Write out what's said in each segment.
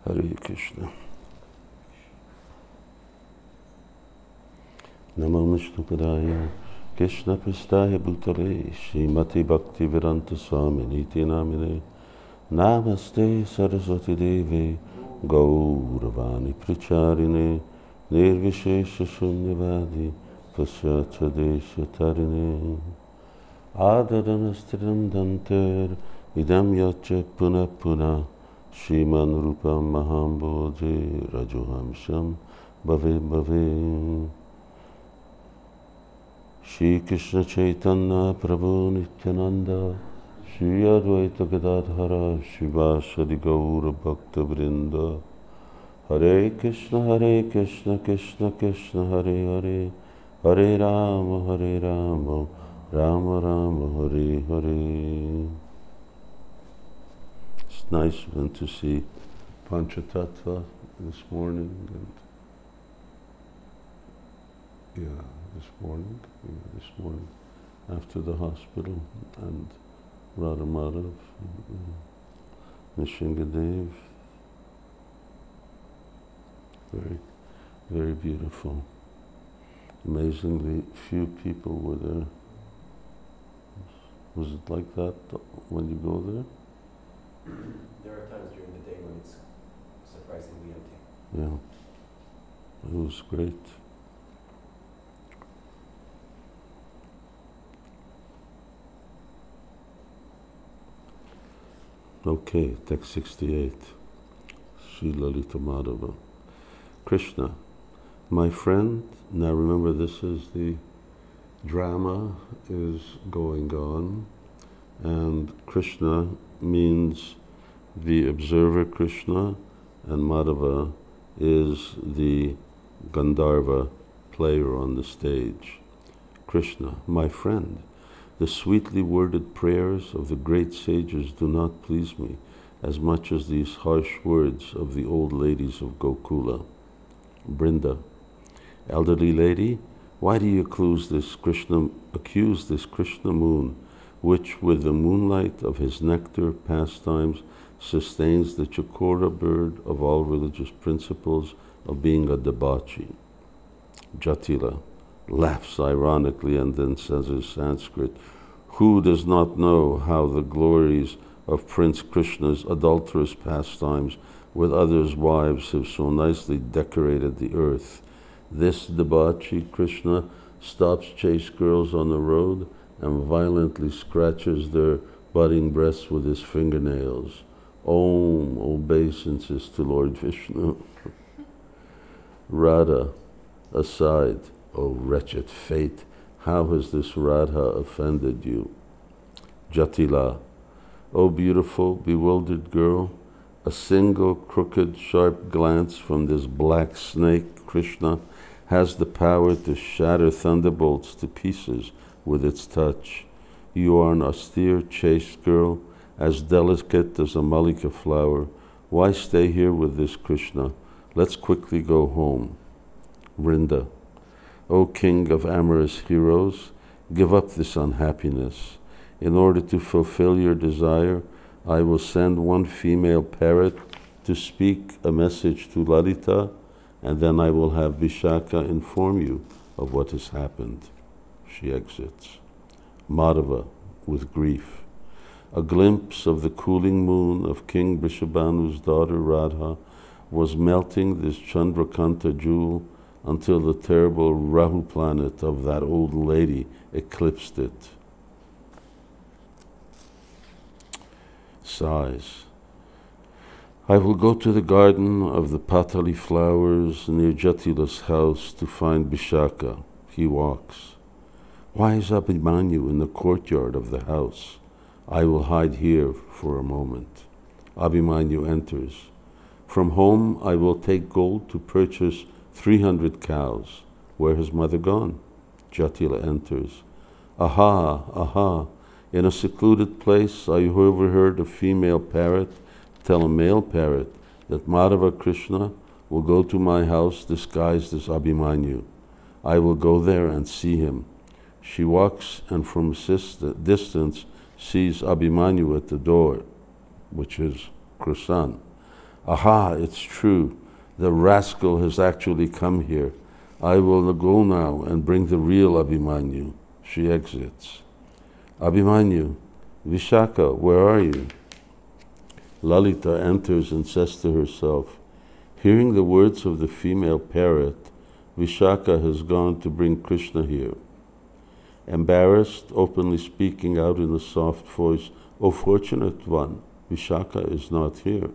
Hare Krishna. Namo Vishnu Padaya Krishna Prastaya Bhutale Srimati Bhakti Vedanta Swami Niti Namine Namaste Saraswati Devi Gauravani Pracharine Nirvishesha Shunyavadi Pasyacha Desha Tarine Adadanastridam Danter Idam Yache Puna Puna Shriman Rupam Mahamboje Rajohamsham Bhave Bhave Shri Krishna Chaitanya Prabhu Nityananda Shri Advaita Gadadhara Shivasadi Gaura Bhakta Vrinda Hare Krishna Krishna Krishna Hare Hare Hare Rama Rama Rama Hare Hare. It's nice to see Panchatattva this morning. And this morning after the hospital, and Lalita-mādhava, Nishingadev. Very, very beautiful. Amazingly few people were there. Was it like that when you go there? There are times during the day when it's surprisingly empty. Yeah, it was great. Okay, text 68, Sri Lalita-mādhava. Krishna, my friend, now remember this is the drama is going on, and Krishna means the observer Krishna, and Madhava is the Gandharva player on the stage. Krishna, my friend, the sweetly worded prayers of the great sages do not please me as much as these harsh words of the old ladies of Gokula. Brinda, elderly lady, why do you accuse this Krishna moon, which with the moonlight of his nectar pastimes sustains the chakora bird of all religious principles of being a debauchee? Jatila laughs ironically and then says in Sanskrit, who does not know how the glories of Prince Krishna's adulterous pastimes with others' wives have so nicely decorated the earth? This debauchee Krishna stops chaste girls on the road and violently scratches their budding breasts with his fingernails. Om obeisances to Lord Vishnu. Radha, aside, O wretched fate, how has this Radha offended you? Jatila, O beautiful, bewildered girl, a single crooked, sharp glance from this black snake, Krishna, has the power to shatter thunderbolts to pieces with its touch. You are an austere, chaste girl, as delicate as a malika flower. Why stay here with this Krishna? Let's quickly go home. Vrinda, O king of amorous heroes, give up this unhappiness. In order to fulfill your desire, I will send one female parrot to speak a message to Lalita, and then I will have Vishaka inform you of what has happened. She exits. Madhava, with grief. A glimpse of the cooling moon of King Vrishabhanu's daughter Radha was melting this Chandrakanta jewel until the terrible Rahu planet of that old lady eclipsed it. Sighs. I will go to the garden of the Patali flowers near Jatila's house to find Vishaka. He walks. Why is Abhimanyu in the courtyard of the house? I will hide here for a moment. Abhimanyu enters. From home I will take gold to purchase 300 cows. Where has mother gone? Jatila enters. Aha, aha. In a secluded place I overheard a female parrot tell a male parrot that Madhava Krishna will go to my house disguised as Abhimanyu. I will go there and see him. She walks and from a distance sees Abhimanyu at the door, which is croissant. Aha, it's true. The rascal has actually come here. I will go now and bring the real Abhimanyu. She exits. Abhimanyu, Vishaka, where are you? Lalita enters and says to herself, hearing the words of the female parrot, Vishaka has gone to bring Krishna here. Embarrassed, openly speaking out in a soft voice, O fortunate one, Vishaka is not here.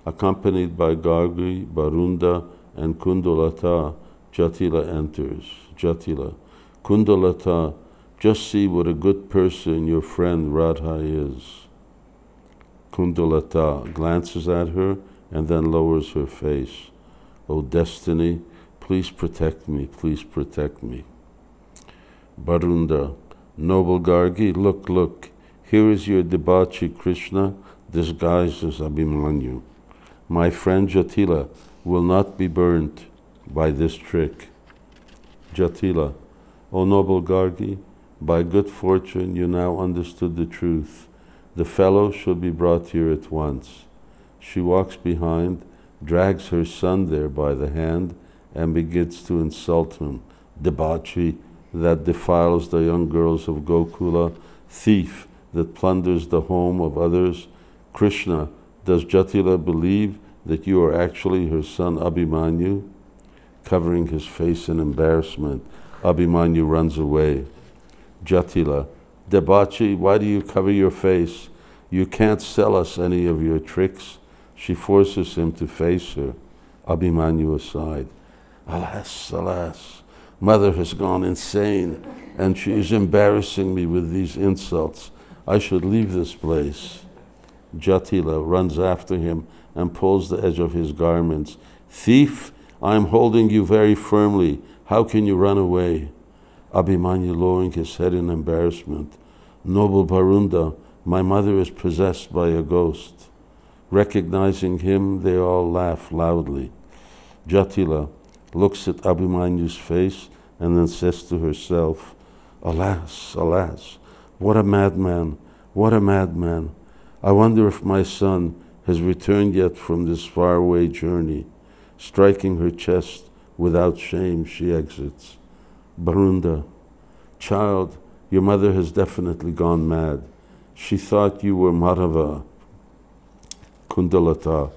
Accompanied by Gargi, Barunda, and Kundalata, Jatila enters. Jatila, Kundalata, just see what a good person your friend Radha is. Kundalata glances at her and then lowers her face. O destiny, please protect me, please protect me. Barunda, noble Gargi, look, look, here is your debauchee Krishna disguised as Abhimanyu. My friend Jatila will not be burnt by this trick. Jatila, O noble Gargi, by good fortune you now understood the truth. The fellow shall be brought here at once. She walks behind, drags her son there by the hand, and begins to insult him. Debauchee that defiles the young girls of Gokula, thief that plunders the home of others. Krishna, does Jatila believe that you are actually her son Abhimanyu? Covering his face in embarrassment, Abhimanyu runs away. Jatila, debauchee, why do you cover your face? You can't sell us any of your tricks. She forces him to face her. Abhimanyu aside. Alas, alas, mother has gone insane and she is embarrassing me with these insults. I should leave this place. Jatila runs after him and pulls the edge of his garments. Thief, I am holding you very firmly. How can you run away? Abhimanyu lowering his head in embarrassment. Noble Barunda, my mother is possessed by a ghost. Recognizing him, they all laugh loudly. Jatila looks at Abhimanyu's face and then says to herself, alas, alas, what a madman, what a madman. I wonder if my son has returned yet from this faraway journey. Striking her chest without shame, she exits. Barunda, child, your mother has definitely gone mad. She thought you were Madhava. Kundalata,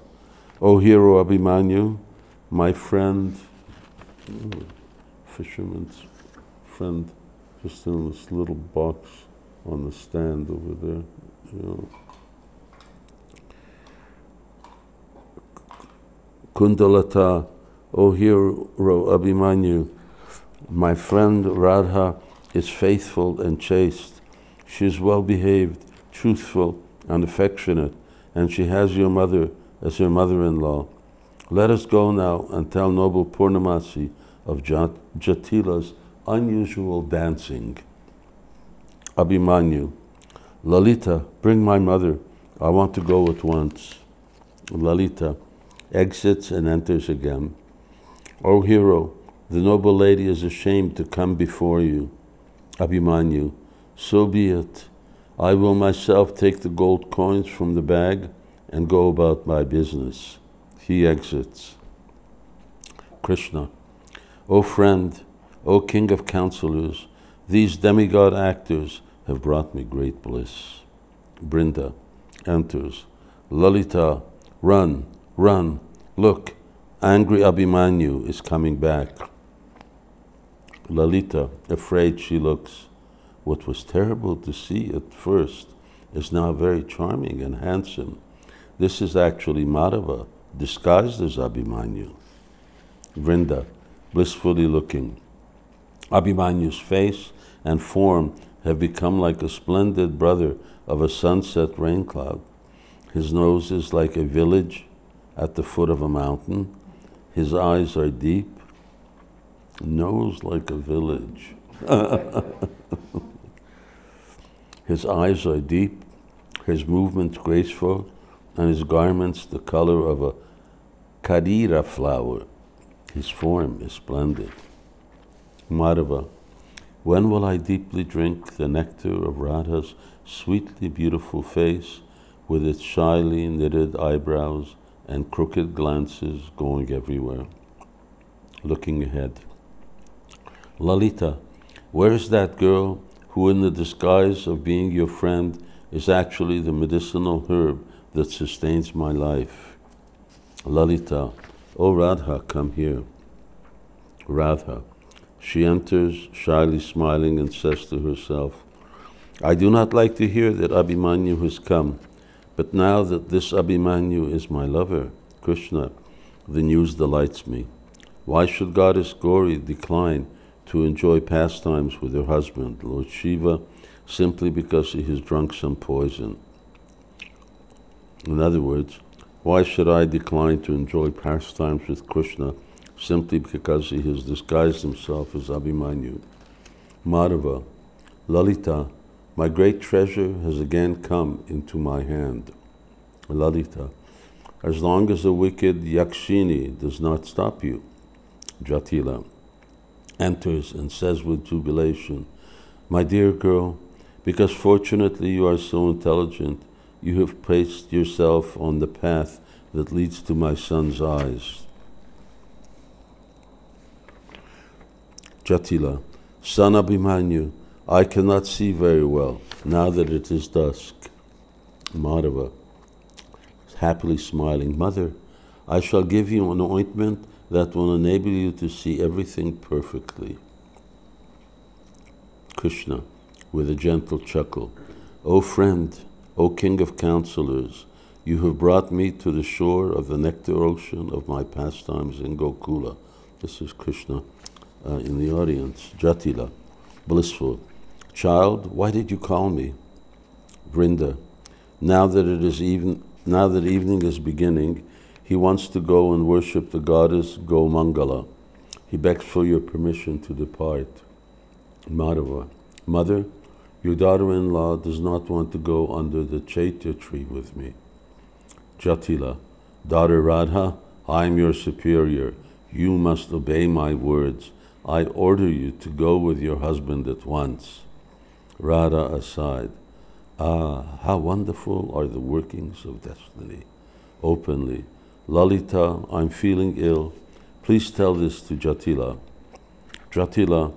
O hero Abhimanyu, my friend, fisherman's friend, just in this little box on the stand over there. You know. Kundalata, O hero Abhimanyu, my friend Radha is faithful and chaste. She is well behaved, truthful and affectionate, and she has your mother as her mother-in-law. Let us go now and tell noble Purnamasi of Jatila's unusual dancing. Abhimanyu, Lalita, bring my mother. I want to go at once. Lalita exits and enters again. O hero, the noble lady is ashamed to come before you. Abhimanyu, so be it. I will myself take the gold coins from the bag and go about my business. He exits. Krishna, O friend, O king of counselors, these demigod actors have brought me great bliss. Brinda enters. Lalita, run, run, look, angry Abhimanyu is coming back. Lalita, afraid she looks. What was terrible to see at first is now very charming and handsome. This is actually Madhava, disguised as Abhimanyu. Vrinda, blissfully looking. Abhimanyu's face and form have become like a splendid brother of a sunset rain cloud. His nose is like a village at the foot of a mountain. His eyes are deep. Nose like a village. His eyes are deep, his movements graceful, and his garments the color of a kadira flower. His form is splendid. Madhava, when will I deeply drink the nectar of Radha's sweetly beautiful face with its shyly knitted eyebrows and crooked glances going everywhere. Looking ahead. Lalita, where is that girl who in the disguise of being your friend is actually the medicinal herb that sustains my life? Lalita, oh Radha, come here. Radha. She enters, shyly smiling, and says to herself, I do not like to hear that Abhimanyu has come, but now that this Abhimanyu is my lover, Krishna, the news delights me. Why should Goddess Gauri decline to enjoy pastimes with her husband, Lord Shiva, simply because he has drunk some poison? In other words, why should I decline to enjoy pastimes with Krishna simply because he has disguised himself as Abhimanyu? Madhava, Lalita, my great treasure has again come into my hand. Lalita, as long as the wicked Yakshini does not stop you. Jatila enters and says with jubilation, my dear girl, because fortunately you are so intelligent, you have placed yourself on the path that leads to my son's eyes. Jatila, son Abhimanyu, I cannot see very well now that it is dusk. Madhava, happily smiling, mother, I shall give you an ointment that will enable you to see everything perfectly. Krishna, with a gentle chuckle, O friend, O king of counselors, you have brought me to the shore of the nectar ocean of my pastimes in Gokula. This is Krishna in the audience. Jatila, blissful, child, why did you call me? Vrinda, now that evening is beginning, he wants to go and worship the goddess Gomangala. He begs for your permission to depart. Madhava, mother, your daughter-in-law does not want to go under the Chaitya tree with me. Jatila, daughter Radha, I am your superior. You must obey my words. I order you to go with your husband at once. Radha aside, ah, how wonderful are the workings of destiny. Openly, Lalita, I'm feeling ill. Please tell this to Jatila. Jatila,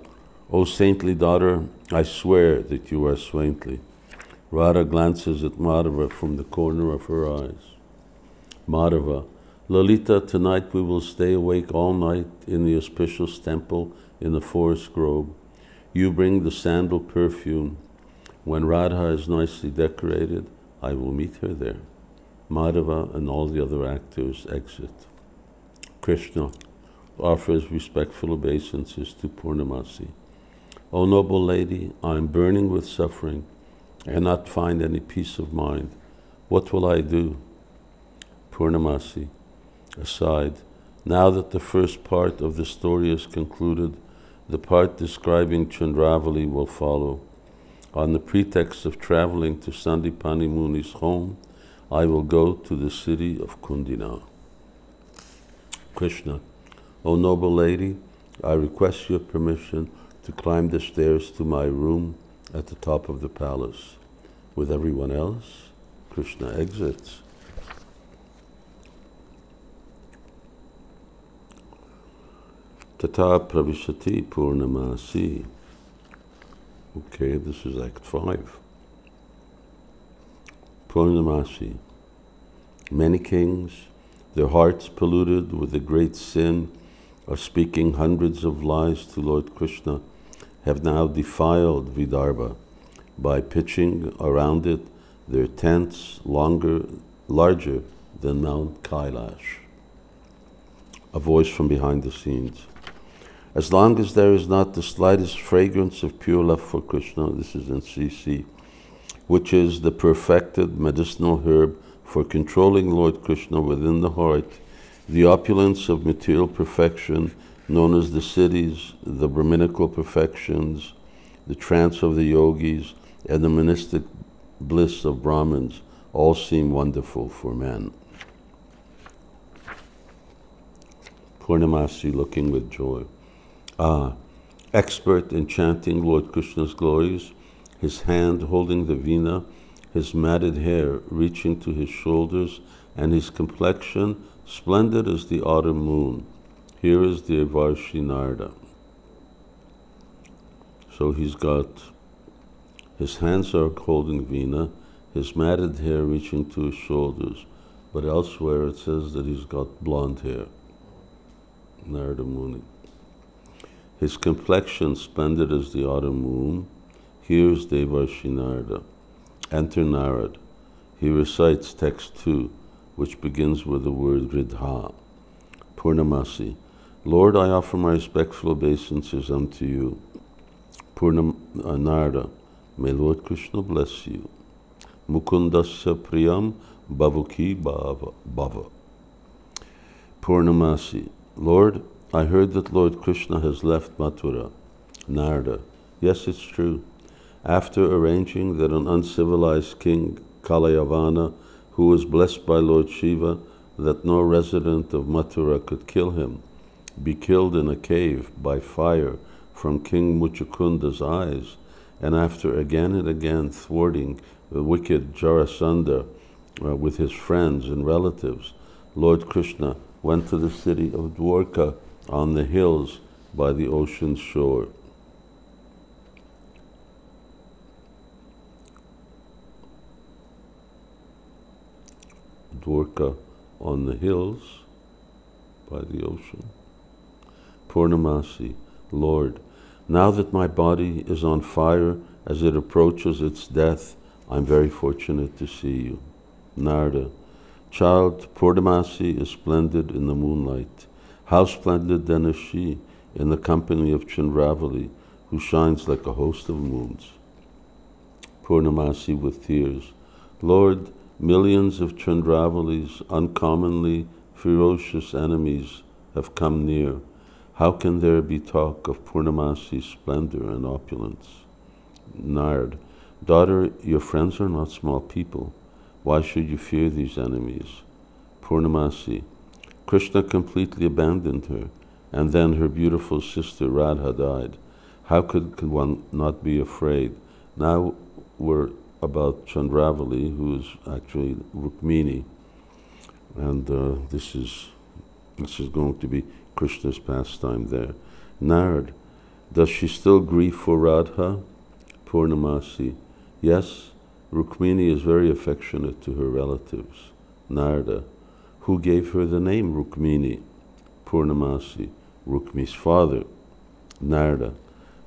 O saintly daughter, I swear that you are saintly. Radha glances at Madhava from the corner of her eyes. Madhava, Lalita, tonight we will stay awake all night in the auspicious temple in the forest grove. You bring the sandal perfume. When Radha is nicely decorated, I will meet her there. Madhava and all the other actors exit. Krishna offers respectful obeisances to Purnamasi. O noble lady, I am burning with suffering. I cannot find any peace of mind. What will I do? Purnamasi, aside, now that the first part of the story is concluded, the part describing Chandravali will follow. On the pretext of traveling to Sandipani Muni's home, I will go to the city of Kundina. Krishna, O noble lady, I request your permission to climb the stairs to my room at the top of the palace. With everyone else, Krishna exits. Tata pravishati purnamasi. Okay, this is Act 5. Purnamasi. Many kings, their hearts polluted with the great sin of speaking hundreds of lies to Lord Krishna, have now defiled Vidarbha by pitching around it their tents larger than Mount Kailash. A voice from behind the scenes. As long as there is not the slightest fragrance of pure love for Krishna, this is in CC, which is the perfected medicinal herb for controlling Lord Krishna within the heart, the opulence of material perfection, known as the siddhis, the Brahminical perfections, the trance of the yogis, and the monistic bliss of Brahmins, all seem wonderful for men. Purnamasi looking with joy. Ah, expert in chanting Lord Krishna's glories, his hand holding the veena, his matted hair reaching to his shoulders, and his complexion splendid as the autumn moon. Here is the Varshinarda. So he's got, his hands are holding veena, his matted hair reaching to his shoulders, but elsewhere it says that he's got blonde hair. Narada Muni. His complexion splendid as the autumn moon. Here's Devarshinarda. Enter Narad. He recites text 2, which begins with the word Ridha. Purnamasi. Lord, I offer my respectful obeisances unto you. Narada. May Lord Krishna bless you. Mukundasya priyam bhavuki bhava. Purnamasi. Lord, I heard that Lord Krishna has left Mathura. Narada. Yes, it's true. After arranging that an uncivilized king, Kalayavana, who was blessed by Lord Shiva, that no resident of Mathura could kill him, be killed in a cave by fire from King Muchakunda's eyes, and after again and again thwarting the wicked Jarasandha with his friends and relatives, Lord Krishna went to the city of Dwarka on the hills by the ocean's shore. Dwarka on the hills by the ocean. Purnamasi. Lord, now that my body is on fire as it approaches its death, I'm very fortunate to see you. Narada. Child, Purnamasi is splendid in the moonlight. How splendid then is she in the company of Chandravali, who shines like a host of moons. Purnamasi with tears. Lord, millions of Chandravali's uncommonly ferocious enemies have come near. How can there be talk of Purnamasi's splendor and opulence? Nard. Daughter, your friends are not small people. Why should you fear these enemies? Purnamasi. Krishna completely abandoned her, and then her beautiful sister Radha died. How could one not be afraid? Now we're about Chandravali, who is actually Rukmini, and this is going to be Krishna's pastime there. Nard. Does she still grieve for Radha? Purnamasi. Yes, Rukmini is very affectionate to her relatives. Narada. Who gave her the name Rukmini? Purnamasi. Rukmi's father. Narada.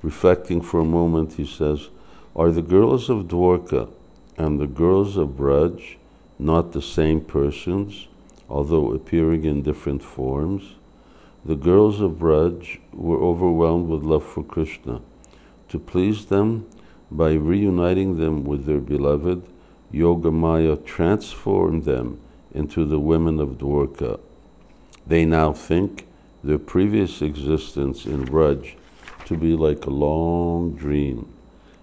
Reflecting for a moment, he says, are the girls of Dwarka and the girls of Braj not the same persons, although appearing in different forms? The girls of Braj were overwhelmed with love for Krishna. To please them, by reuniting them with their beloved, Yogamaya transformed them into the women of Dwarka. They now think their previous existence in Braj to be like a long dream,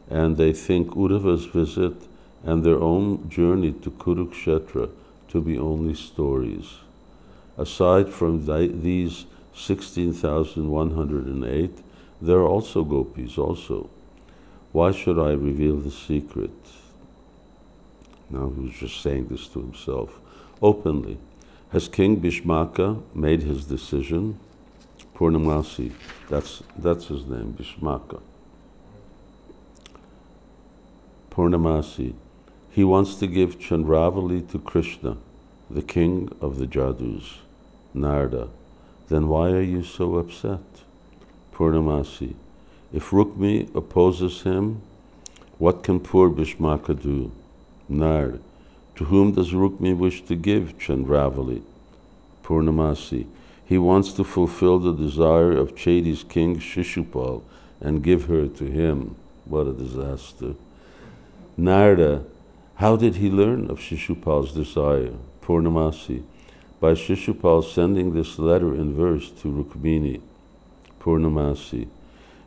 and they think Uddhava's visit and their own journey to Kurukshetra to be only stories. Aside from these 16,108, there are also gopis also. Why should I reveal the secret? Now he was just saying this to himself. Openly. Has King Bhishmaka made his decision? Purnamasi, that's his name, Bhishmaka. Purnamasi, he wants to give Chandravali to Krishna, the king of the Jadus. Narada, then why are you so upset? Purnamasi, if Rukmi opposes him, what can poor Bhishmaka do? Nard, to whom does Rukmi wish to give Chandravali? Purnamasi, he wants to fulfill the desire of Chedi's king Shishupal and give her to him. What a disaster. Narada, how did he learn of Shishupal's desire? Purnamasi, by Shishupal sending this letter in verse to Rukmini. Purnamasi,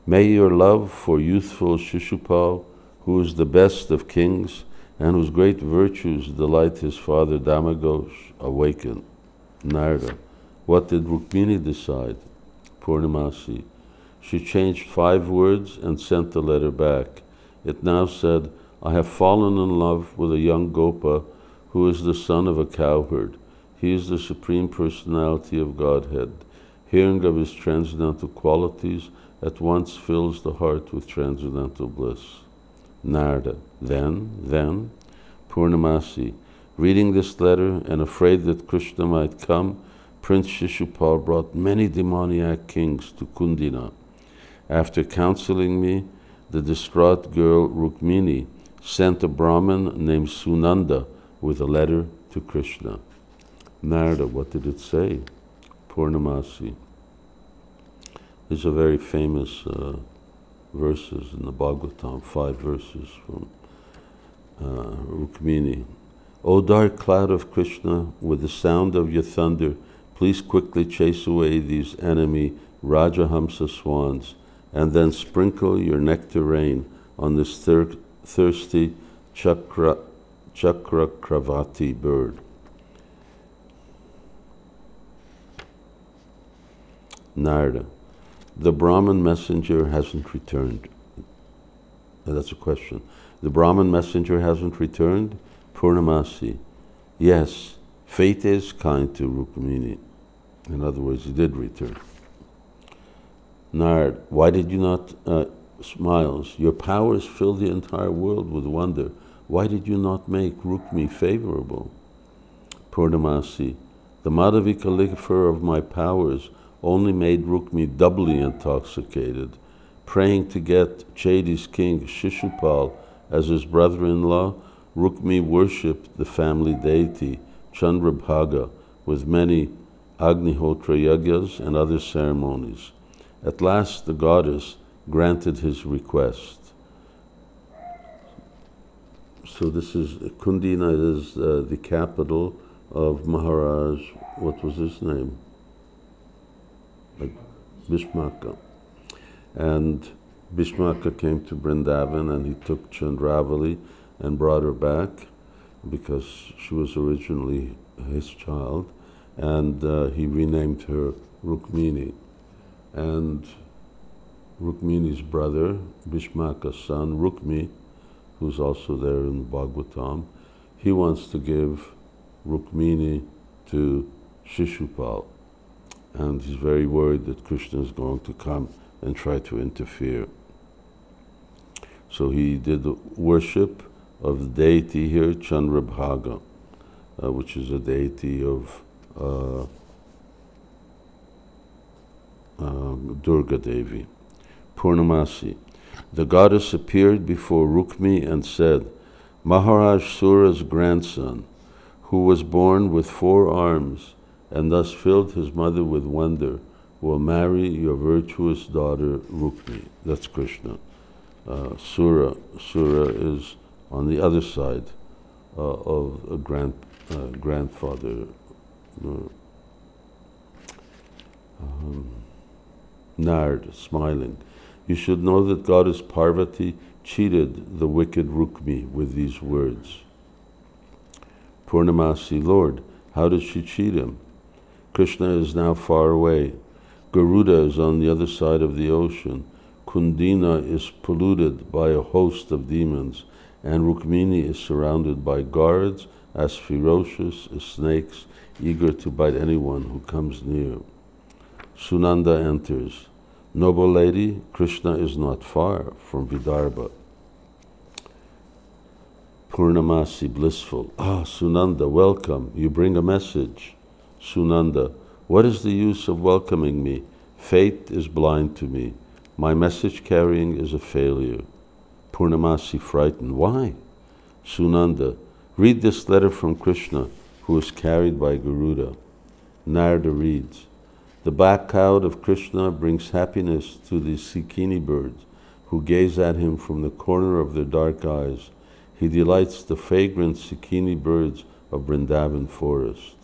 may your love for youthful Shishupal, who is the best of kings and whose great virtues delight his father Damagosh, awaken. Narada, what did Rukmini decide? Purnamasi, she changed 5 words and sent the letter back. It now said, I have fallen in love with a young Gopa who is the son of a cowherd. He is the Supreme Personality of Godhead. Hearing of his transcendental qualities at once fills the heart with transcendental bliss. Narada. Then, Purnamasi. Reading this letter and afraid that Krishna might come, Prince Shishupal brought many demoniac kings to Kundina. After counseling me, the distraught girl Rukmini sent a Brahmin named Sunanda with a letter to Krishna. Narada, what did it say? Purnamasi. These are very famous verses in the Bhagavatam, 5 verses from Rukmini. O dark cloud of Krishna, with the sound of your thunder, please quickly chase away these enemy Rajahamsa swans, and then sprinkle your nectar rain on this thirsty Chakrakravati bird. Narada. The Brahmin messenger hasn't returned. That's a question. The Brahmin messenger hasn't returned? Purnamasi. Yes, fate is kind to Rukmini. In other words, he did return. Narad, why did you not, smiles, your powers fill the entire world with wonder. Why did you not make Rukmi favorable? Purnamasi. The Madhavika liquor of my powers only made Rukmi doubly intoxicated. Praying to get Chedi's king Shishupal as his brother-in-law, Rukmi worshipped the family deity Chandrabhaga with many Agnihotra yagyas and other ceremonies. At last the goddess granted his request. So this is, Kundina is the capital of Maharaj, what was his name? Bhishmaka. And Bhishmaka came to Vrindavan and he took Chandravali and brought her back because she was originally his child, and he renamed her Rukmini. And Rukmini's brother, Bhishmaka's son, Rukmi, who's also there in the Bhagavatam, he wants to give Rukmini to Shishupal. And he's very worried that Krishna is going to come and try to interfere. So he did the worship of the deity here, Chandrabhaga, which is a deity of Durga Devi. Purnamasi. The goddess appeared before Rukmi and said, Maharaj Sura's grandson, who was born with 4 arms and thus filled his mother with wonder, will marry your virtuous daughter Rukmi. That's Krishna. Sura is on the other side of a grandfather. Nard, smiling. You should know that goddess Parvati cheated the wicked Rukmi with these words. Purnamasi, Lord, how did she cheat him? Krishna is now far away. Garuda is on the other side of the ocean. Kundina is polluted by a host of demons, and Rukmini is surrounded by guards as ferocious as snakes, eager to bite anyone who comes near. Sunanda enters. Noble lady, Krishna is not far from Vidarbha. Purnamasi, blissful. Ah, Sunanda, welcome. You bring a message. Sunanda, what is the use of welcoming me? Fate is blind to me. My message carrying is a failure. Purnamasi, frightened. Why? Sunanda, read this letter from Krishna, who is carried by Garuda. Narada reads, the black cloud of Krishna brings happiness to the Sikini birds, who gaze at him from the corner of their dark eyes. He delights the fragrant Sikini birds of Vrindavan forest.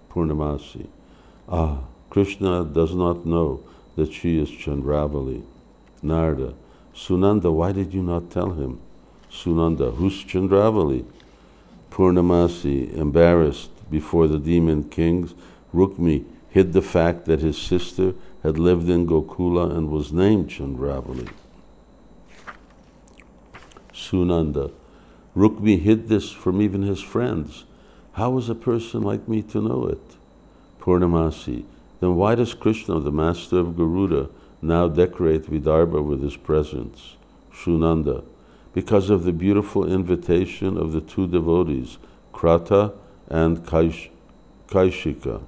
Purnamasi. Ah, Krishna does not know that she is Chandravali. Narada. Sunanda, why did you not tell him? Sunanda, who's Chandravali? Purnamasi, embarrassed before the demon kings, Rukmi hid the fact that his sister had lived in Gokula and was named Chandravali. Sunanda. Rukmi hid this from even his friends. How is a person like me to know it? Purnamasi. Then why does Krishna, the master of Garuda, now decorate Vidarbha with his presence? Sunanda. Because of the beautiful invitation of the two devotees, Krata and Kaishika.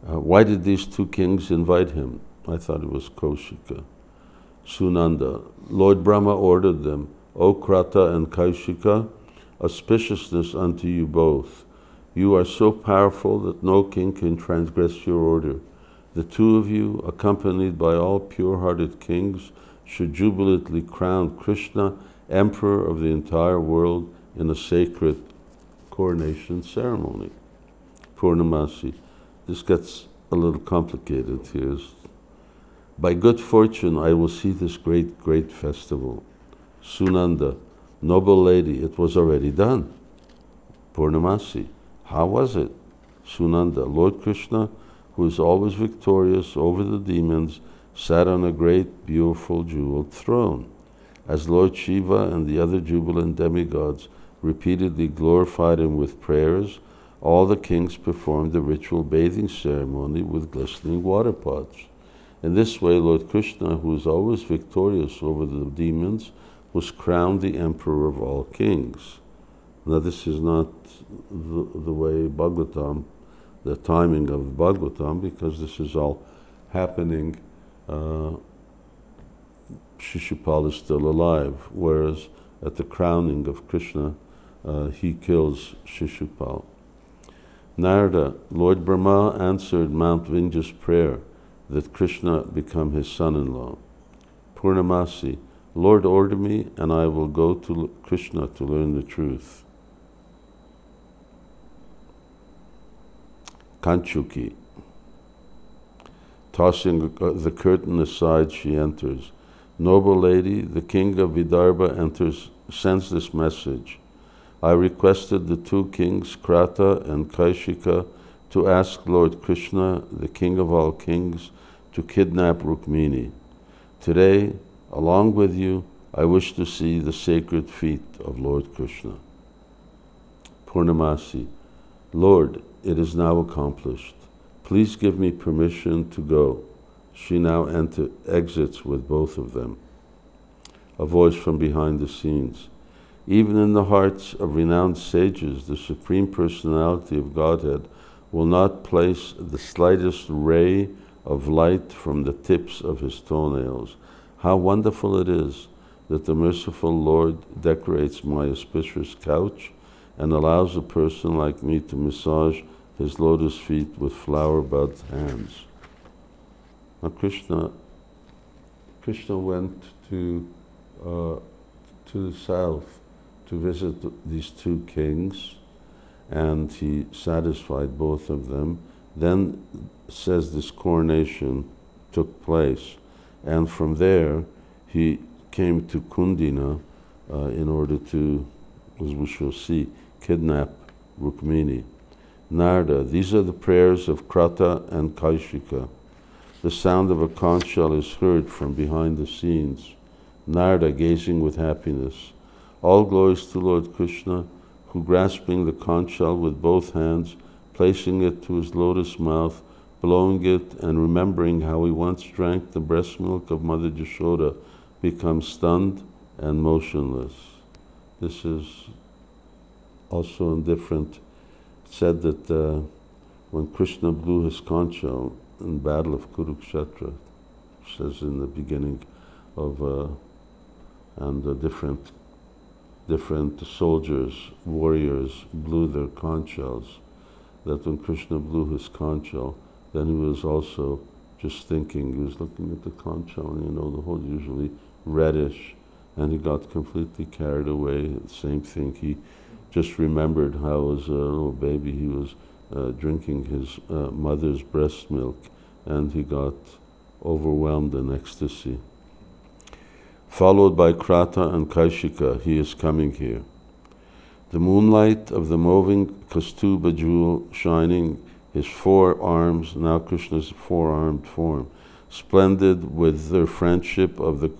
Why did these two kings invite him? I thought it was Kaushika. Sunanda. Lord Brahma ordered them, O Krata and Kaishika, auspiciousness unto you both. You are so powerful that no king can transgress your order. The two of you, accompanied by all pure-hearted kings, should jubilantly crown Krishna, emperor of the entire world, in a sacred coronation ceremony. Purnamasi. This gets a little complicated here. By good fortune, I will see this great festival. Sunanda. Noble lady, it was already done. Purnamasi. How was it? Sunanda. Lord Krishna, who is always victorious over the demons, sat on a great, beautiful, jeweled throne. As Lord Shiva and the other jubilant demigods repeatedly glorified him with prayers, all the kings performed the ritual bathing ceremony with glistening water pots. In this way, Lord Krishna, who is always victorious over the demons, was crowned the emperor of all kings. Now this is not the way Bhagavatam, the timing of Bhagavatam, because this is all happening, Shishupal is still alive, whereas at the crowning of Krishna, he kills Shishupal. Narada, Lord Brahma answered Mount Vindhya's prayer that Krishna become his son-in-law. Purnamasi, Lord order me and I will go to Krishna to learn the truth. Kanchuki, tossing the curtain aside, she enters. Noble lady, the king of Vidarbha sends this message. I requested the two kings, Krata and Kaishika, to ask Lord Krishna, the king of all kings, to kidnap Rukmini. Today, along with you, I wish to see the sacred feet of Lord Krishna. Purnamasi, Lord, it is now accomplished. Please give me permission to go. She now exits with both of them. A voice from behind the scenes. Even in the hearts of renowned sages, the Supreme Personality of Godhead will not place the slightest ray of light from the tips of his toenails. How wonderful it is that the merciful Lord decorates my auspicious couch and allows a person like me to massage his lotus feet with flower-bud hands. Now Krishna went to the south to visit these two kings, and he satisfied both of them. Then says this coronation took place, and from there he came to Kundina in order to, as we shall see, kidnap Rukmini. Narada, these are the prayers of Krata and Kaishika. The sound of a conch shell is heard from behind the scenes. Narada gazing with happiness. All glories to Lord Krishna, who grasping the conch shell with both hands, placing it to his lotus mouth, blowing it, and remembering how he once drank the breast milk of Mother Yashoda, becomes stunned and motionless. This is also indifferent. It said that when Krishna blew his conch shell in battle of Kurukshetra, says in the beginning of, and different soldiers, warriors blew their conch shells, that when Krishna blew his conch shell, then he was also just thinking, he was looking at the conch shell, and the whole usually reddish, and he got completely carried away. Same thing, he just remembered how as a little baby he was drinking his mother's breast milk, and he got overwhelmed in ecstasy. Followed by Krata and Kaishika, he is coming here. The moonlight of the moving Kaustubha jewel shining his four arms, now Krishna's four-armed form, splendid with their friendship of the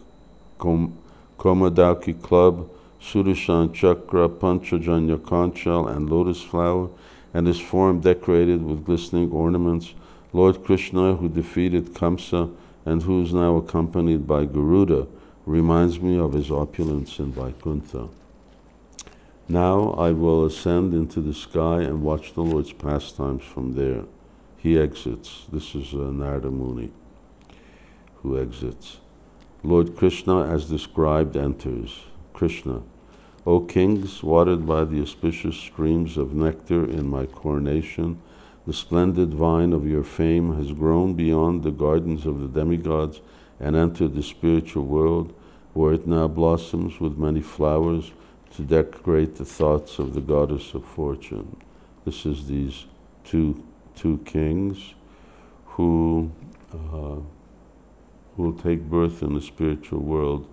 Komadaki club, Sudarshan Chakra, Panchajanya conch shell, and lotus flower, and his form decorated with glistening ornaments. Lord Krishna, who defeated Kamsa and who is now accompanied by Garuda, reminds me of his opulence in Vaikuntha. Now I will ascend into the sky and watch the Lord's pastimes from there. He exits. This is Narada Muni who exits. Lord Krishna, as described, enters. Krishna: O kings, watered by the auspicious streams of nectar in my coronation, the splendid vine of your fame has grown beyond the gardens of the demigods and entered the spiritual world, where it now blossoms with many flowers to decorate the thoughts of the goddess of fortune. This is these two kings who will take birth in the spiritual world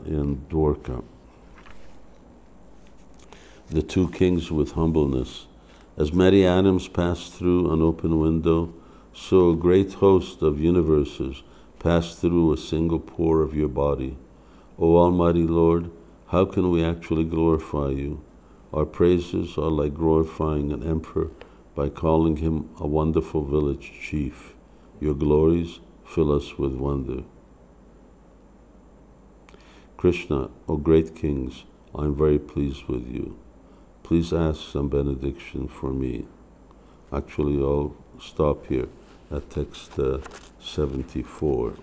in Dwarka. The two kings with humbleness. As many atoms pass through an open window, so a great host of universes pass through a single pore of your body. O Almighty Lord, how can we actually glorify you? Our praises are like glorifying an emperor by calling him a wonderful village chief. Your glories fill us with wonder. Krishna, O great kings, I am very pleased with you. Please ask some benediction for me. Actually, I'll stop here at text 74,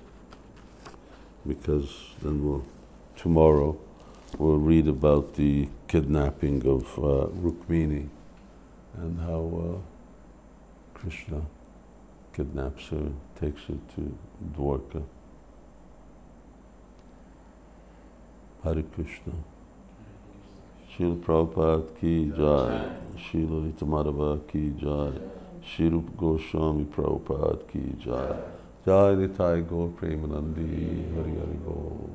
because then tomorrow we'll read about the kidnapping of Rukmini and how Krishna kidnaps her, takes her to Dwarka. Hare Krishna. Srila Prabhupada ki jai, Sri Lalita-mādhava ki jai, Sri Rupa Goswami Prabhupada ki jai, Jai Nitai Gaur Premanandi, Hari Hari Bol.